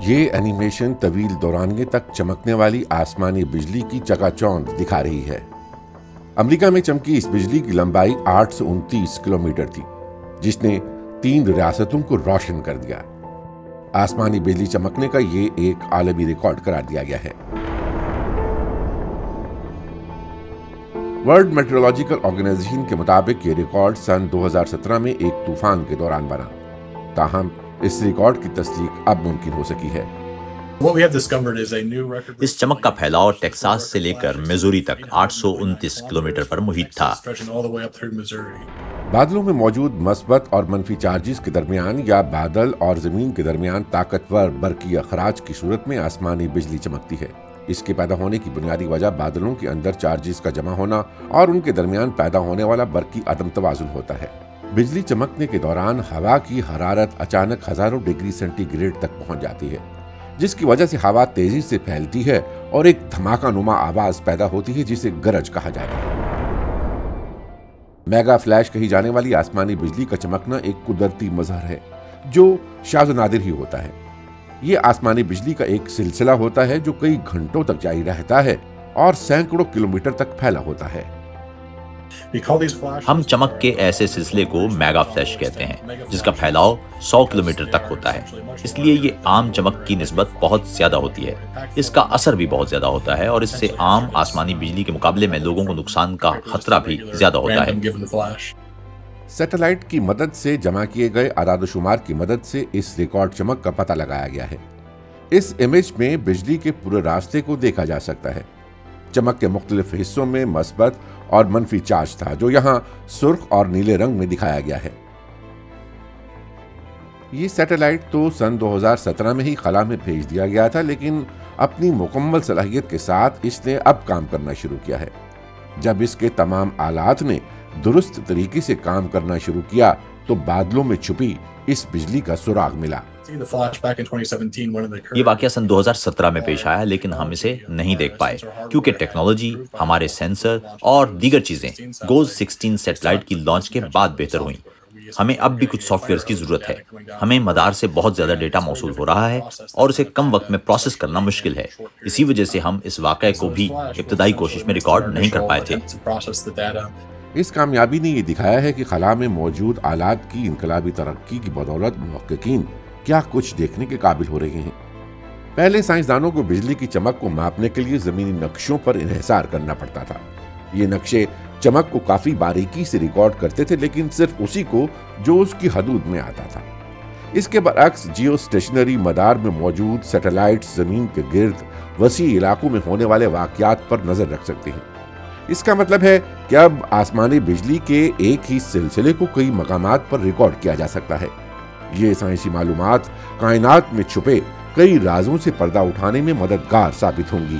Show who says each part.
Speaker 1: یہ اینیمیشن طویل دورانیے تک چمکنے والی آسمانی بجلی کی چکا چوند دکھا رہی ہے۔ امریکہ میں چمکی اس بجلی کی لمبائی 829 کلومیٹر تھی، جس نے 3 ریاستوں کو روشن کر دیا۔ آسمانی بجلی چمکنے کا یہ ایک عالمی ریکارڈ قرار دیا گیا ہے۔ ورلڈ میٹرولوجیکل آرگنائزیشن کے مطابق یہ ریکارڈ سن 2017 میں ایک طوفان کے دوران بنا، تاہم اس ریکارڈ کی تصدیق اب ممکن ہو سکی ہے۔
Speaker 2: اس چمک کا پھیلاؤ ٹیکساس سے لے کر میزوری تک 829 کلومیٹر پر محیط تھا۔
Speaker 1: بادلوں میں موجود مثبت اور منفی چارجز کے درمیان یا بادل اور زمین کے درمیان طاقتور برقی اخراج کی صورت میں آسمانی بجلی چمکتی ہے۔ اس کے پیدا ہونے کی بنیادی وجہ بادلوں کے اندر چارجز کا جمع ہونا اور ان کے درمیان پیدا ہونے والا برقی عدم توازن ہوتا ہے۔ بجلی چمکنے کے دوران ہوا کی حرارت اچانک ہزاروں ڈگری سینٹی گریڈ تک پہنچ جاتی ہے، جس کی وجہ سے ہوا تیزی سے پھیلتی ہے اور ایک دھماکہ نما آواز پیدا ہوتی ہے جسے گرج کہا جاتا ہے۔ میگا فلیش کہی جانے والی آسمانی بجلی کا چمکنا ایک قدرتی مظہر ہے جو شاذ و نادر ہی ہوتا ہے۔ یہ آسمانی بجلی کا ایک سلسلہ ہوتا ہے جو کئی گھنٹوں تک جاری رہتا ہے اور سینکڑوں کلومیٹر تک پھیلا ہوتا ہے۔
Speaker 2: ہم چمک کے ایسے سلسلے کو میگا فلیش کہتے ہیں جس کا پھیلاؤ 100 کلومیٹر تک ہوتا ہے، اس لیے یہ عام چمک کی نسبت بہت زیادہ ہوتی ہے۔ اس کا اثر بھی بہت زیادہ ہوتا ہے اور اس سے عام آسمانی بجلی کے مقابلے میں لوگوں کو نقصان کا خطرہ بھی زیادہ ہوتا ہے۔
Speaker 1: سیٹلائٹ کی مدد سے جمع کیے گئے اعداد و شمار کی مدد سے اس ریکارڈ چمک کا پتہ لگایا گیا ہے۔ اس امیج میں بجلی کے پورے راستے کو دیکھا جا سکتا ہے۔ چمک کے مختلف حصوں میں مثبت اور منفی چارج تھا جو یہاں سرخ اور نیلے رنگ میں دکھایا گیا ہے۔ یہ سیٹلائٹ تو سن 2017 میں ہی خلا میں بھیج دیا گیا تھا، لیکن اپنی مکمل صلاحیت کے ساتھ اس نے اب کام کرنا شروع کیا ہے۔ جب اس کے تمام آلات نے درست طریقے سے کام کرنا شروع کیا تو بادلوں میں چھپی اس بجلی کا سراغ ملا۔
Speaker 2: یہ واقعہ سن 2017 میں پیش آیا، لیکن ہم اسے نہیں دیکھ پائے کیونکہ ٹیکنالوجی، ہمارے سینسر اور دیگر چیزیں گوز 16 سیٹلائٹ کی لانچ کے بعد بہتر ہوئیں۔ ہمیں اب بھی کچھ سافٹ ویئرز کی ضرورت ہے۔ ہمیں مدار سے بہت زیادہ ڈیٹا موصول ہو رہا ہے اور اسے کم وقت میں پروسیس کرنا مشکل ہے۔ اسی وجہ سے ہم اس واقعے کو بھی ابتدائی کوشش میں ریکارڈ نہیں کر پائے تھے۔
Speaker 1: اس کامیابی نے یہ دکھایا ہے کہ خلا میں موجود آلات کی انقلابی ترقی کی بدولت محققین کیا کچھ دیکھنے کے قابل ہو رہے ہیں۔ پہلے سائنسدانوں کو بجلی کی چمک کو ماپنے کے لیے زمینی نقشوں پر انحصار کرنا پڑتا تھا۔ یہ نقشے چمک کو کافی باریکی سے ریکارڈ کرتے تھے، لیکن صرف اسی کو جو اس کی حدود میں آتا تھا۔ اس کے برعکس جیو اسٹیشنری مدار میں موجود سیٹلائٹ زمین کے گرد وسیع علاقوں میں ہونے والے واقعات پر نظر رکھ سکتے ہیں۔ اس کا مطلب ہے کہ اب آسمانی بجلی کے ایک ہی سلسلے کو کئی مقامات پر ریکارڈ کیا جا سکتا ہے۔ یہ سائنسی معلومات کائنات میں چھپے کئی رازوں سے پردہ اٹھانے میں مددگار ثابت ہوں گی۔